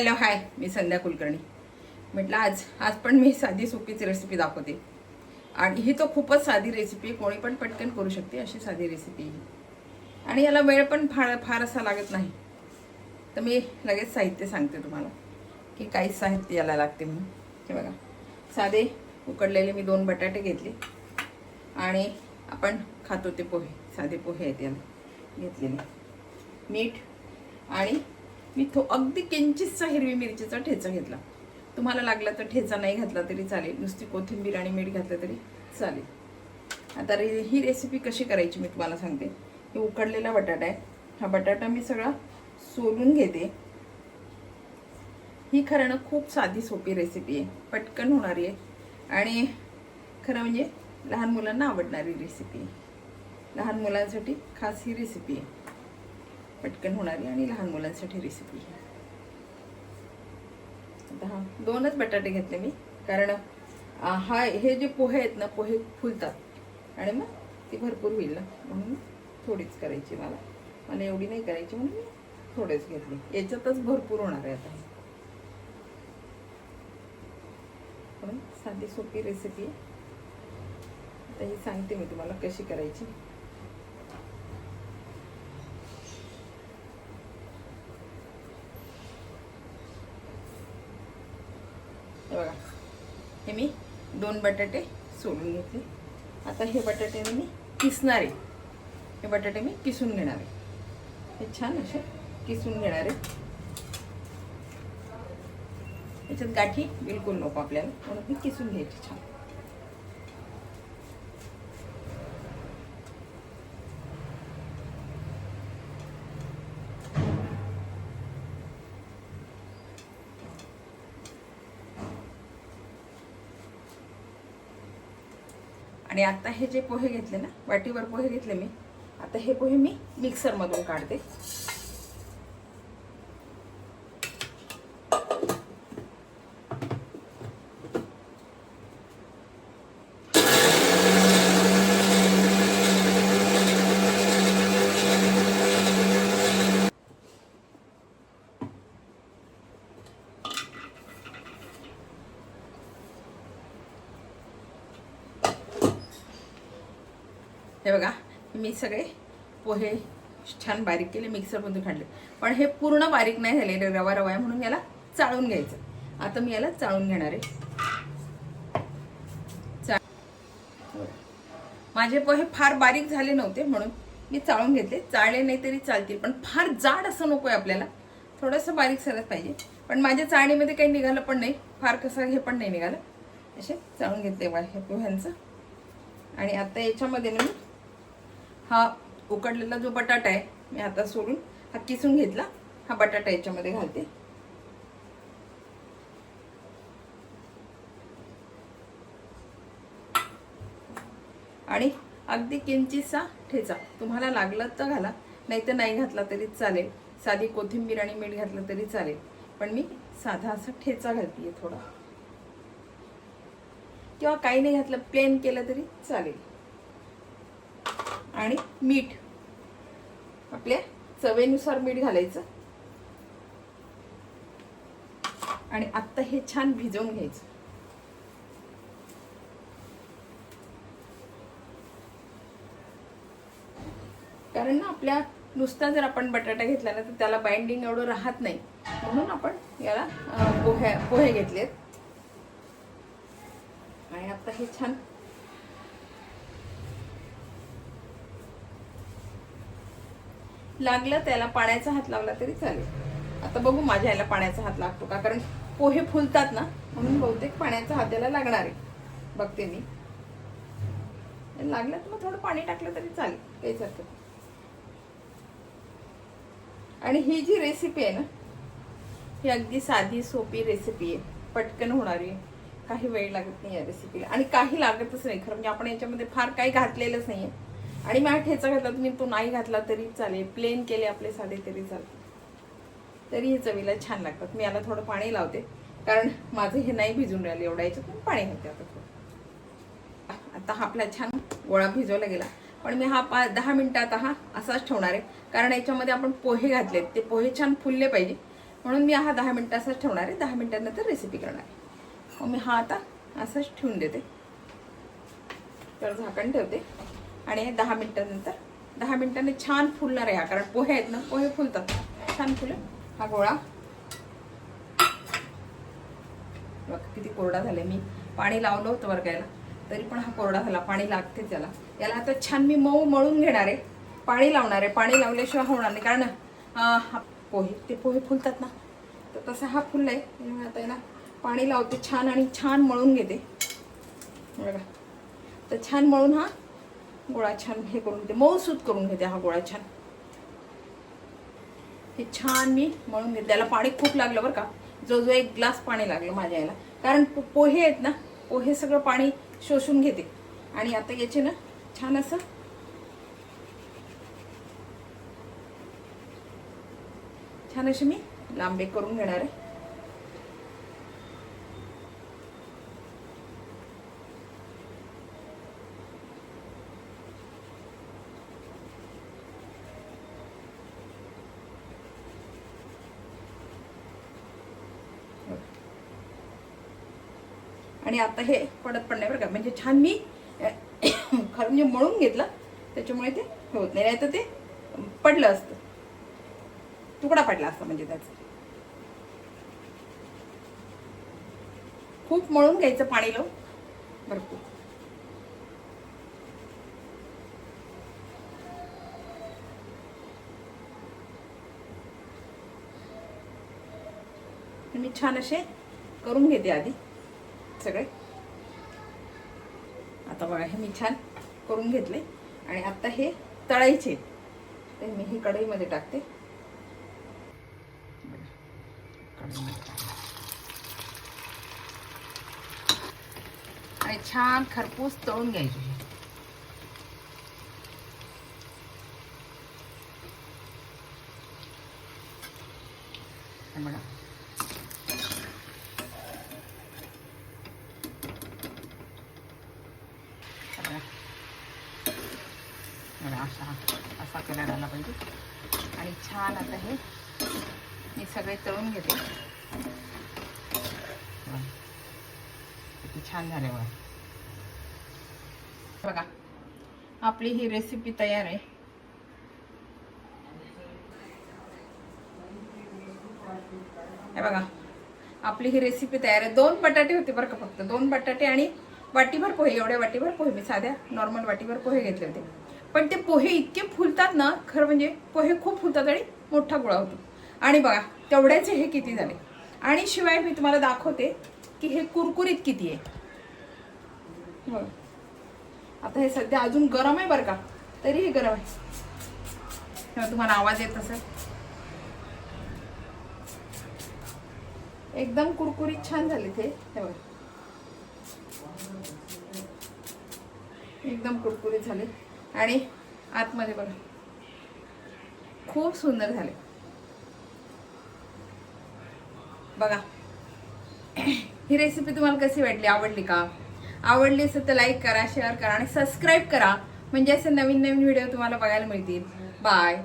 Hello hi, मी संध्या कुलकर्णी. म्हटलं आज पण मी साधी सोपीची रेसिपी दाखवते. आणि ही तो खूपच साधी रेसिपी, कोणी पण पटकन करू शकते अशी साधी रेसिपी ही. आणि याला वेळ पण फार असा लागत नाही. तर मी लगेच साहित्य सांगते तुम्हाला की काही साहित्य याला लागते म्हणून. हे बघा, साधे उकडलेले मी 2 बटाटे घेतले आणि आपण खातो ते पोहे, साधे पोहे आहेत याला घेतलेले. मीठ आणि मी अगदी किंचितसा हिरवी मिरचीचा ठेचा घेतला. तुम्हाला लागला तर ठेचा नाही घातला तरी चालेल, नुसती कोथिंबीर आणि मीठ घातलं तरी चालेल. आता ही रेसिपी कशी करायची मी तुम्हाला सांगते. हे उकडलेला बटाटा आहे. हा बटाटा मी सगळा सोलून घेते. ही खरं ना खूप साधी सोपी रेसिपी आहे, पटकन होणारी आहे आणि खरं म्हणजे लहान मुलांना आवडणारी रेसिपी आहे. लहान मुलांसाठी खास ही रेसिपी आहे, पटकन होणारी आणि लहान मुलांसाठी रेसिपी आहे. आता 2च बटाटे घेतले मी, कारण हे जे पोहे आहेत ना, पोहे फुलतात आणि मग ती भरपूर होईल ना, म्हणून थोडीच करायची. मला एवढी नाही करायची म्हणून मी थोडेच घेतले. याच्यातच भरपूर होणार आहे आता. म्हणून साधी सोपी रेसिपी आहे. आता ही सांगते मी तुम्हाला कशी करायची. बघा, हे मी 2 बटाटे सोलून घेतले. आता हे बटाटे मी किसणार आहे. हे बटाटे मी किसून घेणार आहे. हे छान असे किसून घेणार आहे. याच्यात गाठी बिलकुल नको आपल्याला, म्हणून मी किसून घ्यायची छान. आणि आता हे जे पोहे घेतले ना, वाटीवर पोहे घेतले मी. आता हे पोहे मी मिक्सरमधून काढते. हे बघा, मी सगळे पोहे छान बारीक केले, मिक्सरमधून काढले. पण हे पूर्ण बारीक नाही झाले, रवा रवा आहे म्हणून याला चाळून घ्यायचं. आता मी याला चाळून घेणार आहे. माझे पोहे फार बारीक झाले नव्हते म्हणून मी चाळून घेतले. चाळले नाही तरी चालतील, पण फार जाड असं नको आहे आपल्याला, थोडंसं बारीक सरस पाहिजे. पण माझ्या चाळणीमध्ये काही निघालं पण नाही, फार कसं हे पण नाही निघालं. असे चाळून घेतले हे पोह्यांचं. आणि आता याच्यामध्ये मी हा उकडलेला जो बटाटा आहे, मी आता सोडून हा किसून घेतला, हा बटाटा याच्यामध्ये घालते. आणि अगदी किंचितसा ठेचा, तुम्हाला लागलं तर घाला, नाही तर नाही घातला तरी चालेल. साधी कोथिंबीर आणि मीठ घातलं तरी चालेल, पण मी साधा असा ठेचा घालते थोडा. किंवा काही नाही घातलं, प्लेन केलं तरी चालेल. आणि मीठ आपल्या चवेनुसार मीठ घालायचं. आणि आता हे छान भिजवून घ्यायचं. कारण ना, आपल्या नुसता जर आपण बटाटा घेतला ना तर त्याला बाइंडिंग एवढं राहत नाही, म्हणून आपण याला पोहे घेतलेत. आणि आता हे छान लागलं, त्याला पाण्याचा हात लावला तरी चालेल. आता बघू माझ्या याला पाण्याचा हात लागतो का, कारण पोहे फुलतात ना, म्हणून बहुतेक पाण्याचा हात याला लागणार आहे. बघते मी, लागलं तर मग थोडं पाणी टाकलं तरी चालेल, काहीच हरकत नाही. आणि ही जी रेसिपी आहे ना, ही अगदी साधी सोपी रेसिपी आहे, पटकन होणारी आहे. काही वेळ लागत नाही या रेसिपीला, आणि काही लागतच नाही खरं म्हणजे. आपण याच्यामध्ये फार काही घातलेलंच नाहीये. आणि मी ठेचा घातला, तुम्ही तो नाही घातला तरी चालेल, प्लेन केले आपले साधे तरी चालते, तरी हे चवीला छान लागतात. मी याला थोडं पाणी लावते, कारण माझं हे नाही भिजून राहिलं एवढा, याच्यात पाणी घालते आता थोडं. आता हा आपला छान गोळा भिजवला गेला. पण मी हा 10 मिनिटात हा असाच ठेवणार आहे, कारण याच्यामध्ये आपण पोहे घातलेत, ते पोहे छान फुलले पाहिजे. म्हणून मी हा 10 मिनिटाचाच ठेवणार आहे. 10 मिनिटांनंतर रेसिपी करणार आहे. मग मी हा आता असाच ठेवून देते. तर झाकण ठेवते आणि 10 मिनिटांनंतर 10 मिनिटांनी छान फुलणार आहे हा, कारण पोहे आहेत ना, पोहे फुलतात छान. फुलं हा गोळा बघ किती कोरडा झाला. मी पाणी लावलं होतं वरगायला तरी पण हा कोरडा झाला. पाणी लागते त्याला. याला आता छान मी मऊ मळून घेणार आहे. पाणी लावणार आहे. पाणी लावल्याशिवाय होणार नाही, कारण हा पोहे फुलतात ना, तर तसा हा फुललाय. आता ना पाणी लावते छान आणि छान मळून घेते बघा. तर छान मळून हा गोळा छान हे करून घेते, मऊसूत करून घेते हा गोळा छान. हे छान मी मळून घेते. त्याला पाणी खूप लागलं बरं का, जो 1 ग्लास पाणी लागलं माझ्या याला, कारण पोहे आहेत ना, पोहे सगळं पाणी शोषून घेते. आणि आता याचे ना छान असं छान असे मी लांबे करून घेणार आहे. आणि आता हे पडत पण नाही बरं का, म्हणजे छान मी खरं म्हणजे मळून घेतलं, त्याच्यामुळे ते होत नाही. तर ते पडलं असतं, तुकडा पडला असता म्हणजे त्याचा. खूप मळून घ्यायचं पाणी लावून भरपूर. मी छान असे करून घेते आधी सगळे. आता बघा हे मी छान करून घेतले आणि आता हे तळायचे. तर मी ही कढईमध्ये टाकते. आणि छान खरपूस तळून घ्यायचे. बघा असा कलर आला पाहिजे. आणि छान आता हे मी सगळे तळून घेते. किती छान झाले बघा. आपली ही रेसिपी तयार आहे. हे बघा आपली ही रेसिपी तयार आहे. 2 बटाटे होते बरं का, फक्त 2 बटाटे आणि वाटीभर पोहे. एवढ्या वाटीभर पोहे, मी साध्या नॉर्मल वाटीभर पोहे घेतले होते. पण ते पोहे इतके फुलतात ना, खरं म्हणजे पोहे खूप फुलतात आणि मोठा गोळा होतो. आणि बघा तेवढ्याचे हे किती झाले. आणि शिवाय मी तुम्हाला दाखवते की हे कुरकुरीत किती आहे. बघा आता हे सध्या अजून गरम आहे बरं का, तरी हे गरम आहे. तेव्हा तुम्हाला आवाज येत असेल. एकदम कुरकुरीत छान झाले ते. हे बघा एकदम कुरकुरीत झाले. आणि आतमध्ये बघा खूप सुंदर झाले बघा. ही रेसिपी तुम्हाला कशी वाटली, आवडली का? आवडली असेल तर लाईक करा, शेअर करा आणि सबस्क्राईब करा, म्हणजे असे नवीन नवीन व्हिडिओ तुम्हाला बघायला मिळतील. बाय.